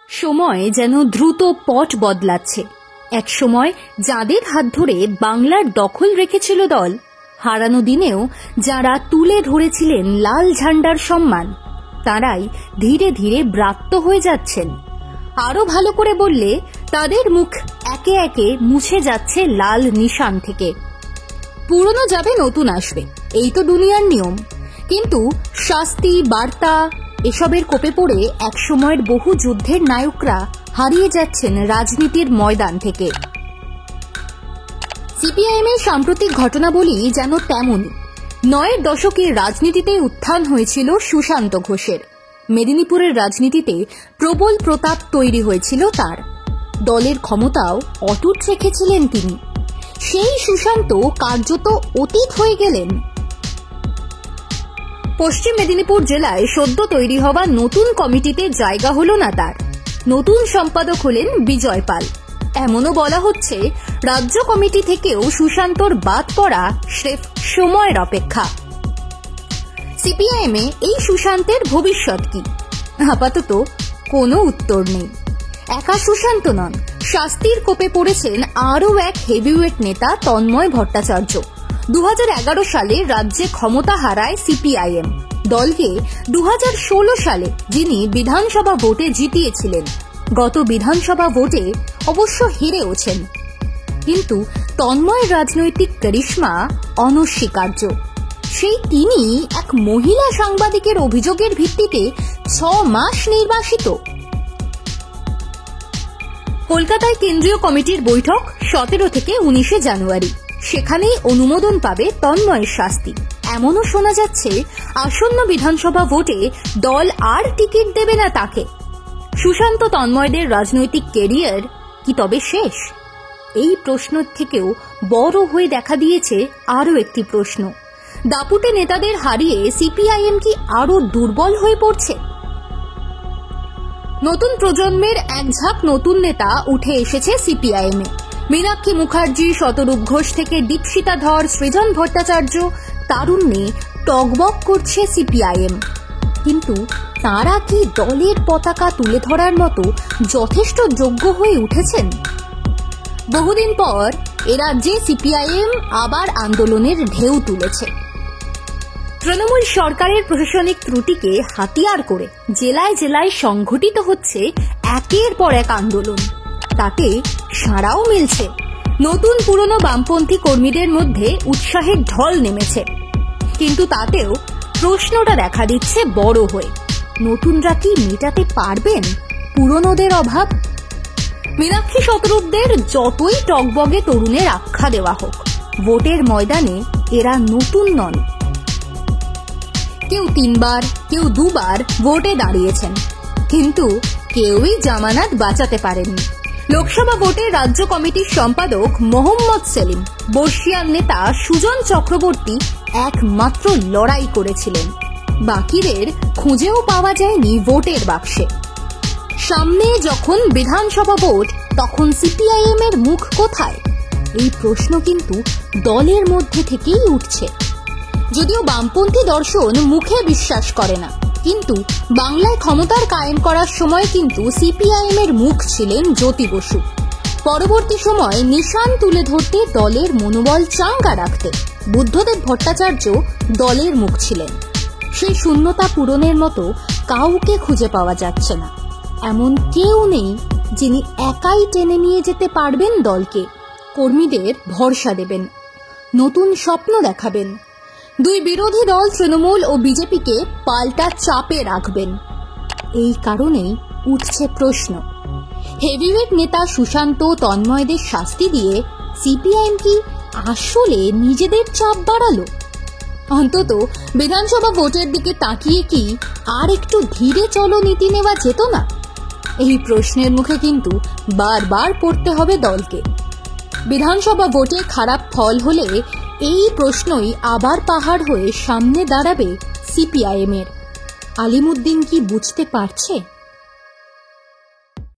সময় যেন দ্রুত পট বদলাচ্ছে। এক সময় যাদের হাত ধরে বাংলার দখল রেখেছিল দল, হারানো দিনেও যারা তুলে ধরেছিলেন লাল ঝান্ডার সম্মান, তারাই ধীরে ধীরে ব্রাত্য হয়ে যাচ্ছেন। আরো ভালো করে বললে, তাদের মুখ একে একে মুছে যাচ্ছে লাল নিশান থেকে। পুরনো যাবে, নতুন আসবে, এই তো দুনিয়ার নিয়ম। কিন্তু শাস্তি, বার্তা এসবের কোপে পড়ে একসময়ের বহু যুদ্ধের নায়করা হারিয়ে যাচ্ছেন রাজনীতির ময়দান থেকে। সিপিআইএম এর সাম্প্রতিক ঘটনাবলী যেন তেমনই। ৯-এর দশকের রাজনীতিতে উত্থান হয়েছিল সুশান্ত ঘোষের। মেদিনীপুরের রাজনীতিতে প্রবল প্রতাপ তৈরি হয়েছিল তার। দলের ক্ষমতাও অটুট রেখেছিলেন তিনি। সেই সুশান্ত কার্যত অতীত হয়ে গেলেন। পশ্চিম মেদিনীপুর জেলায় সদ্য তৈরি হওয়া নতুন কমিটিতে জায়গা হল না তার। নতুন সম্পাদক হলেন বিজয় পাল। এমনও বলা হচ্ছে, রাজ্য কমিটি থেকেও সুশান্তর বাদ পড়া স্রেফ সময়ের অপেক্ষা। সিপিআইএম এ এই সুশান্তের ভবিষ্যৎ কি? আপাতত কোনো উত্তর নেই। একা সুশান্ত নন, শাস্তির কোপে পড়েছেন আরও এক হেভিওয়েট নেতা তন্ময় ভট্টাচার্য। 2011 সালে রাজ্যে ক্ষমতা হারায় সিপিআইএম। দলকে 2016 সালে যিনি বিধানসভা ভোটে জিতিয়েছিলেন, গত বিধানসভা ভোটে অবশ্য হেরেওছেন। কিন্তু তন্ময়ের রাজনৈতিক করিশ্মা অনস্বীকার্য। সেই তিনি এক মহিলা সাংবাদিকের অভিযোগের ভিত্তিতে 6 মাস নির্বাসিত। কলকাতায় কেন্দ্রীয় কমিটির বৈঠক 17 থেকে 19 জানুয়ারি। সেখানেই অনুমোদন পাবে তন্ময়ের শাস্তি। এমনও শোনা যাচ্ছে, আসন্ন বিধানসভা ভোটে দল আর টিকিট দেবে না তাকে। সুশান্ত তন্ময়দের রাজনৈতিক ক্যারিয়ার কি তবে শেষ? এই প্রশ্ন থেকেও বড় হয়ে দেখা দিয়েছে আরও একটি প্রশ্ন, দাপুটে নেতাদের হারিয়ে সিপিআইএম কি আরও দুর্বল হয়ে পড়ছে? নতুন প্রজন্মের এক ঝাঁক নতুন নেতা উঠে এসেছে সিপিআইএম এ। মীনাক্ষী মুখার্জি, শতরূপ ঘোষ থেকে দীপশিতা ধর, সৃজন ভট্টাচার্য, তারুণ্যে টগবগ করছে সিপিআইএম। কিন্তু তারা কি দলের পতাকা তুলে ধরার মতো যথেষ্ট যোগ্য হয়ে উঠেছেন? বহুদিন পর এ রাজ্যে সিপিআইএম আবার আন্দোলনের ঢেউ তুলেছে। তৃণমূল সরকারের প্রশাসনিক ত্রুটিকে হাতিয়ার করে জেলায় জেলায় সংঘটিত হচ্ছে একের পর এক আন্দোলন। তাতে সাড়াও মিলছে। নতুন পুরনো বামপন্থী কর্মীদের মধ্যে উৎসাহের ঢল নেমেছে। কিন্তু তাতেও প্রশ্নটা দেখা দিচ্ছে বড় হয়ে, নতুনরা কি মেটাতে পারবেন পুরনোদের অভাব? মীনাক্ষী শতরূপদের যতই টগবগে তরুণের আখ্যা দেওয়া হোক, ভোটের ময়দানে এরা নতুন নন। কেউ 3 বার, কেউ 2 বার ভোটে দাঁড়িয়েছেন, কিন্তু কেউই জামানত বাঁচাতে পারেননি। লোকসভা ভোটে রাজ্য কমিটির সম্পাদক মোহাম্মদ সেলিম, বর্ষিয়ান নেতা সুজন চক্রবর্তী একমাত্র লড়াই করেছিলেন। বাকিদের খুঁজেও পাওয়া যায়নি ভোটের বাক্সে। সামনে যখন বিধানসভা ভোট, তখন সিপিআইএম এর মুখ কোথায়? এই প্রশ্ন কিন্তু দলের মধ্যে থেকেই উঠছে। যদিও বামপন্থী দর্শন মুখে বিশ্বাস করে না, কিন্তু বাংলায় ক্ষমতার কায়েম করার সময় কিন্তু সিপিআইএম এর মুখ ছিলেন জ্যোতি বসু। পরবর্তী সময় নিশান তুলে ধরতে দলের মনোবল চাঙ্গা রাখতে বুদ্ধদেব ভট্টাচার্য দলের মুখ ছিলেন। সেই শূন্যতা পূরণের মতো কাউকে খুঁজে পাওয়া যাচ্ছে না। এমন কেউ নেই যিনি একাই টেনে নিয়ে যেতে পারবেন দলকে, কর্মীদের ভরসা দেবেন, নতুন স্বপ্ন দেখাবেন। 2 বিরোধী দল তৃণমূল ও বিজেপিকে পাল্টা চাপে রাখবেন। এই কারণেই উঠছে প্রশ্ন, হেভিওয়েট নেতা সুশান্ত তন্ময়দের শাস্তি দিয়ে সিপিআইএম কি আসলে নিজেদের চাপ বাড়ালো? অন্তত বিধানসভা ভোটের দিকে তাকিয়ে কি আর একটু ধীরে চলো নীতি নেওয়া যেত না? এই প্রশ্নের মুখে কিন্তু বারবার পড়তে হবে দলকে। বিধানসভা ভোটে খারাপ ফল হলে এই প্রশ্নই আবার পাহাড় হয়ে সামনে দাঁড়াবে সিপিআইএম এর। আলিমুদ্দিন কি বুঝতে পারছে?